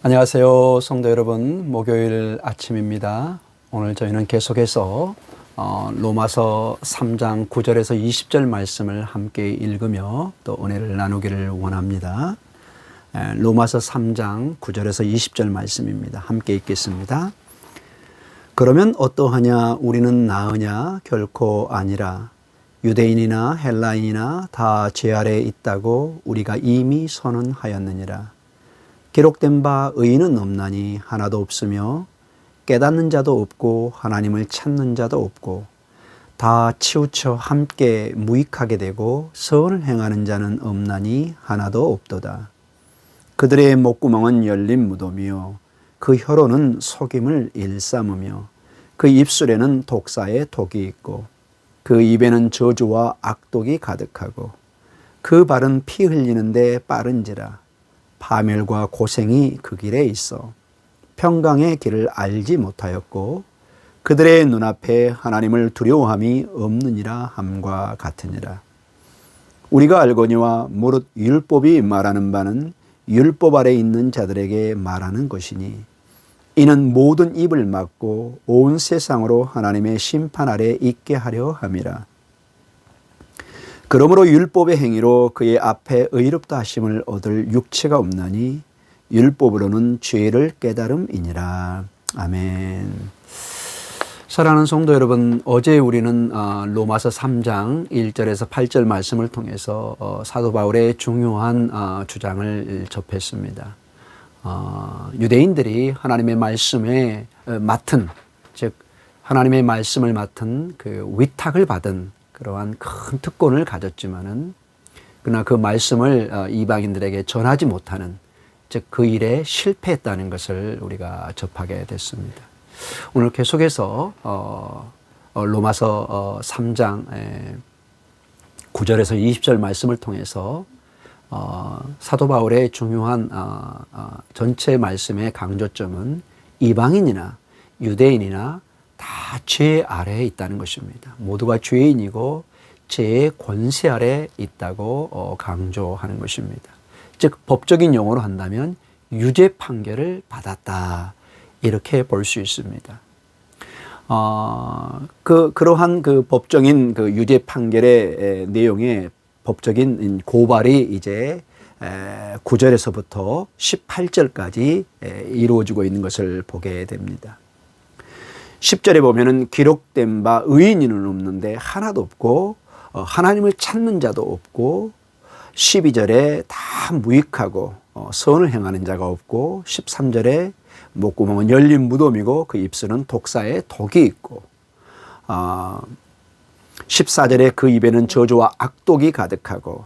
안녕하세요, 성도 여러분. 목요일 아침입니다. 오늘 저희는 계속해서 로마서 3장 9절에서 20절 말씀을 함께 읽으며 또 은혜를 나누기를 원합니다. 로마서 3장 9절에서 20절 말씀입니다. 함께 읽겠습니다. 그러면 어떠하냐? 우리는 나으냐? 결코 아니라. 유대인이나 헬라인이나 다 죄 아래에 있다고 우리가 이미 선언하였느니라. 기록된 바 의인은 없나니 하나도 없으며 깨닫는 자도 없고 하나님을 찾는 자도 없고 다 치우쳐 함께 무익하게 되고 선을 행하는 자는 없나니 하나도 없도다. 그들의 목구멍은 열린 무덤이요 그 혀로는 속임을 일삼으며 그 입술에는 독사의 독이 있고 그 입에는 저주와 악독이 가득하고 그 발은 피 흘리는데 빠른지라. 파멸과 고생이 그 길에 있어 평강의 길을 알지 못하였고 그들의 눈앞에 하나님을 두려워함이 없느니라 함과 같으니라. 우리가 알거니와 무릇 율법이 말하는 바는 율법 아래 있는 자들에게 말하는 것이니 이는 모든 입을 막고 온 세상으로 하나님의 심판 아래 있게 하려 함이라. 그러므로 율법의 행위로 그의 앞에 의롭다 하심을 얻을 육체가 없나니 율법으로는 죄를 깨달음이니라. 아멘. 사랑하는 성도 여러분, 어제 우리는 로마서 3장 1절에서 8절 말씀을 통해서 사도 바울의 중요한 주장을 접했습니다. 유대인들이 하나님의 말씀에 맡은, 즉 하나님의 말씀을 맡은 그 위탁을 받은 그러한 큰 특권을 가졌지만은 그러나 그 말씀을 이방인들에게 전하지 못하는, 즉 그 일에 실패했다는 것을 우리가 접하게 됐습니다. 오늘 계속해서 로마서 3장 9절에서 20절 말씀을 통해서 사도 바울의 중요한 전체 말씀의 강조점은 이방인이나 유대인이나 다 죄 아래에 있다는 것입니다. 모두가 죄인이고 죄의 권세 아래에 있다고 강조하는 것입니다. 즉 법적인 용어로 한다면 유죄 판결을 받았다, 이렇게 볼 수 있습니다. 그러한 그 법적인 그 유죄 판결의 내용의 법적인 고발이 이제 9절에서부터 18절까지 이루어지고 있는 것을 보게 됩니다. 10절에 보면은 기록된 바 의인은 없는데 하나도 없고 하나님을 찾는 자도 없고, 12절에 다 무익하고 선을 행하는 자가 없고, 13절에 목구멍은 열린 무덤이고 그 입술은 독사의 독이 있고, 14절에 그 입에는 저주와 악독이 가득하고,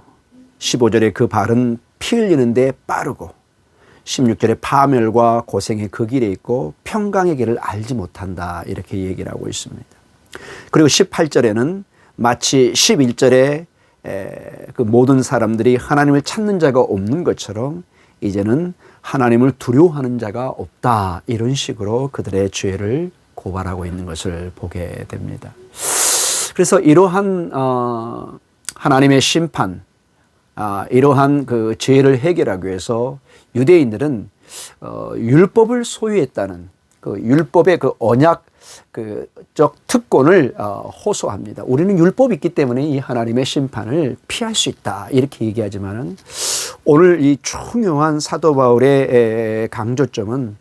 15절에 그 발은 피 흘리는데 빠르고, 16절에 파멸과 고생이 그 길에 있고 평강의 길을 알지 못한다, 이렇게 얘기를 하고 있습니다. 그리고 18절에는 마치 11절에 그 모든 사람들이 하나님을 찾는 자가 없는 것처럼 이제는 하나님을 두려워하는 자가 없다, 이런 식으로 그들의 죄를 고발하고 있는 것을 보게 됩니다. 그래서 이러한 하나님의 심판, 이러한 그 죄를 해결하기 위해서 유대인들은 율법을 소유했다는 그 율법의 그 언약 적 특권을 호소합니다. 우리는 율법이 있기 때문에 이 하나님의 심판을 피할 수 있다, 이렇게 얘기하지만은 오늘 이 중요한 사도 바울의 강조점은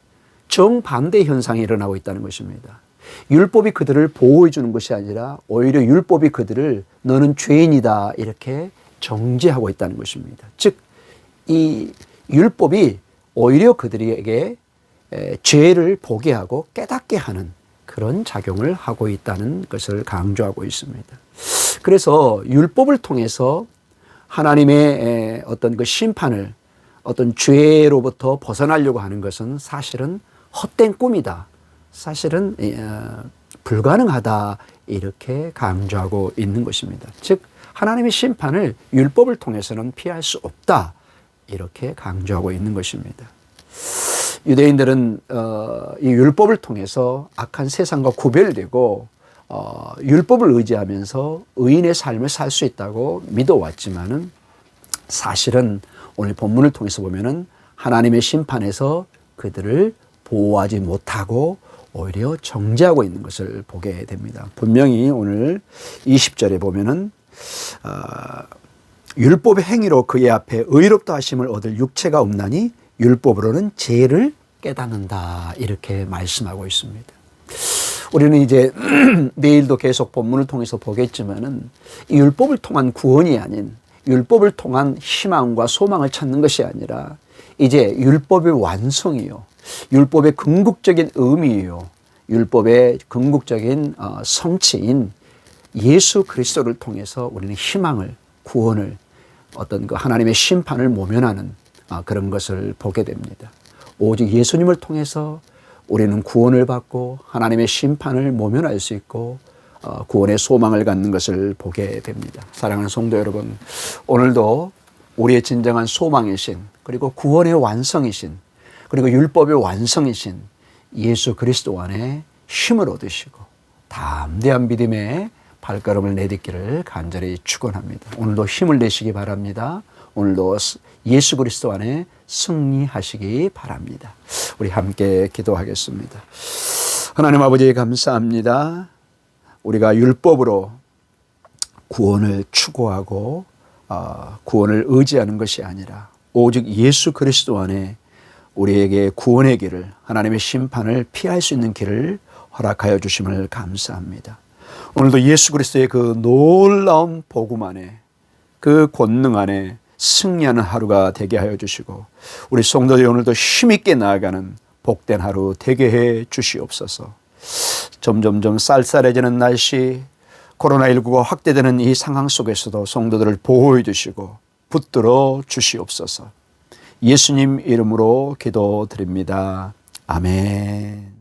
정반대 현상이 일어나고 있다는 것입니다. 율법이 그들을 보호해 주는 것이 아니라 오히려 율법이 그들을 너는 죄인이다, 이렇게 정죄하고 있다는 것입니다. 즉 이 율법이 오히려 그들에게 죄를 보게 하고 깨닫게 하는 그런 작용을 하고 있다는 것을 강조하고 있습니다. 그래서 율법을 통해서 하나님의 어떤 그 심판을, 어떤 죄로부터 벗어나려고 하는 것은 사실은 헛된 꿈이다, 사실은 불가능하다, 이렇게 강조하고 있는 것입니다. 즉 하나님의 심판을 율법을 통해서는 피할 수 없다, 이렇게 강조하고 있는 것입니다. 유대인들은 이 율법을 통해서 악한 세상과 구별되고 율법을 의지하면서 의인의 삶을 살 수 있다고 믿어왔지만은 사실은 오늘 본문을 통해서 보면은 하나님의 심판에서 그들을 보호하지 못하고 오히려 정죄하고 있는 것을 보게 됩니다. 분명히 오늘 20절에 보면은 율법의 행위로 그의 앞에 의롭다 하심을 얻을 육체가 없나니 율법으로는 죄를 깨닫는다, 이렇게 말씀하고 있습니다. 우리는 이제 내일도 계속 본문을 통해서 보겠지만은 이 율법을 통한 구원이 아닌, 율법을 통한 희망과 소망을 찾는 것이 아니라 이제 율법의 완성이요, 율법의 궁극적인 의미요, 율법의 궁극적인 성취인 예수 그리스도를 통해서 우리는 희망을, 구원을, 어떤 그 하나님의 심판을 모면하는 그런 것을 보게 됩니다. 오직 예수님을 통해서 우리는 구원을 받고 하나님의 심판을 모면할 수 있고 구원의 소망을 갖는 것을 보게 됩니다. 사랑하는 성도 여러분, 오늘도 우리의 진정한 소망이신, 그리고 구원의 완성이신, 그리고 율법의 완성이신 예수 그리스도 안에 힘을 얻으시고 담대한 믿음의 발걸음을 내딛기를 간절히 축원합니다. 오늘도 힘을 내시기 바랍니다. 오늘도 예수 그리스도 안에 승리하시기 바랍니다. 우리 함께 기도하겠습니다. 하나님 아버지, 감사합니다. 우리가 율법으로 구원을 추구하고 구원을 의지하는 것이 아니라 오직 예수 그리스도 안에 우리에게 구원의 길을, 하나님의 심판을 피할 수 있는 길을 허락하여 주심을 감사합니다. 오늘도 예수 그리스도의 그 놀라운 복음 안에, 그 권능 안에 승리하는 하루가 되게 하여 주시고 우리 성도들이 오늘도 힘있게 나아가는 복된 하루 되게 해 주시옵소서. 점점점 쌀쌀해지는 날씨, 코로나19가 확대되는 이 상황 속에서도 성도들을 보호해 주시고 붙들어 주시옵소서. 예수님 이름으로 기도드립니다. 아멘.